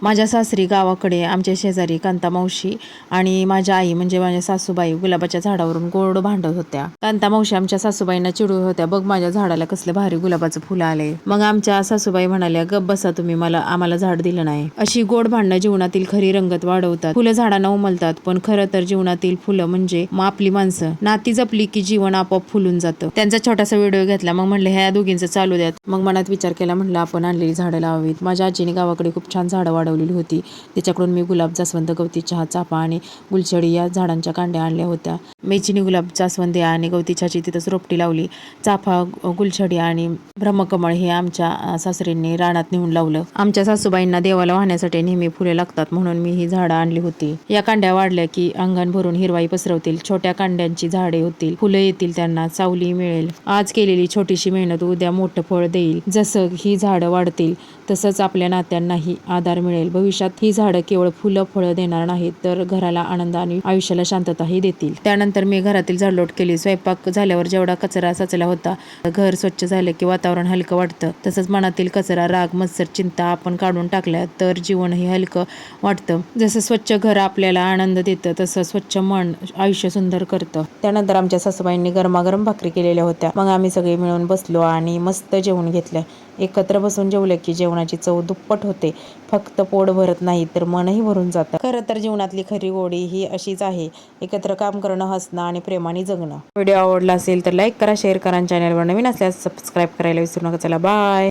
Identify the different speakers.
Speaker 1: माझ्या सासरी गावाकडे आमच्या शेजारी कांता मावशी आणि माझ्या आई म्हणजे माझ्या सासूबाई गुलाबाच्या झाडावरून गोड भांडत होत्या. कांता मावशी आमच्या सासूबाईंना चिडवत होत्या, बघ माझ्या झाडाला कसले भारी गुलाबाचं फुलं आले. मग आमच्या सासूबाई म्हणाल्या, गप बसा तुम्ही, आम्हाला झाड दिलं नाही. अशी गोड भांडणं जीवनातील खरी रंगत वाढवतात. फुलं झाडांना उमलतात, पण खरं तर जीवनातील फुलं म्हणजे आपली माणसं. नाती जपली की जीवन आपोआप फुलून जातं. त्यांचा छोटासा व्हिडिओ घेतला. मग म्हणले ह्या दोघींचं चालू द्यात. मग मनात विचार केला, म्हणलं आपण आणलेली झाडं लावावीत. माझ्या आजीने गावाकडे खूप छान झाडं वाढवलेली होती. तिच्याकडून मी गुलाब, जास्वंद, गवती चहा, चाफा आणि गुलछडी या झाडांच्या कांड्या आणल्या होत्या. मेचिनी गुलाब, जास्वंदी आणि गवती चहाची तिथंच रोपटी लावली. चाफा, गुलछडी आणि ब्रह्मकमळ हे आमच्या सासरींनी रानात नेऊन लावलं. आमच्या सासूबाईंना देवाला वाहण्यासाठी नेहमी फुले लागतात, म्हणून मी ही झाडं आणली होती. या कांड्या वाढल्या की अंगण भरून हिरवाई पसरवतील. छोट्या कांड्यांची झाडे होतील, फुलं येतील, त्यांना सावली मिळेल. आज केलेली छोटीशी मेहनत उद्या मोठं फळ देईल. जसं ही झाडं वाढतील तसंच आपल्या नात्यांनाही आधार मिळेल. भविष्यात ही झाडं केवळ फळं देणार नाहीत, तर घराला आनंद आणि आयुष्याला शांतताही देतील. त्यानंतर मी घरातील झाडलोट केली. स्वयंपाक झाल्यावर जेवढा कचरा साचला होता, घर स्वच्छ झालं की वातावरण हलकं वाटतं. तसंच मनातील कचरा, राग, मत्सर, चिंता आपण काढून टाकल्या तर जीवनही हलकं वाटतं. जसं स्वच्छ घर आपल्याला आनंद देतं, तसं स्वच्छ मन आयुष्य सुंदर करतं. त्यानंतर आमच्या सासूबाईंनी गरमागरम भाकरी केलेल्या होत्या. मग आम्ही सगळे मिळून बसलो आणि मस्त जेवून घेतलं. एकत्र बसून जेवलं की जेवणाची चव दुप्पट होते. फक्त पोट भरत नाही तर मनही भरून जातं. खरं तर जीवनातली खरी गोडी ही अशीच आहे, एकत्र काम करणं, हसणं आणि प्रेमाने जगणं. व्हिडिओ आवडला असेल तर लाईक करा, शेअर करा, चॅनलवर नवीन असल्यास सबस्क्राईब करायला विसरू नका. चला बाय.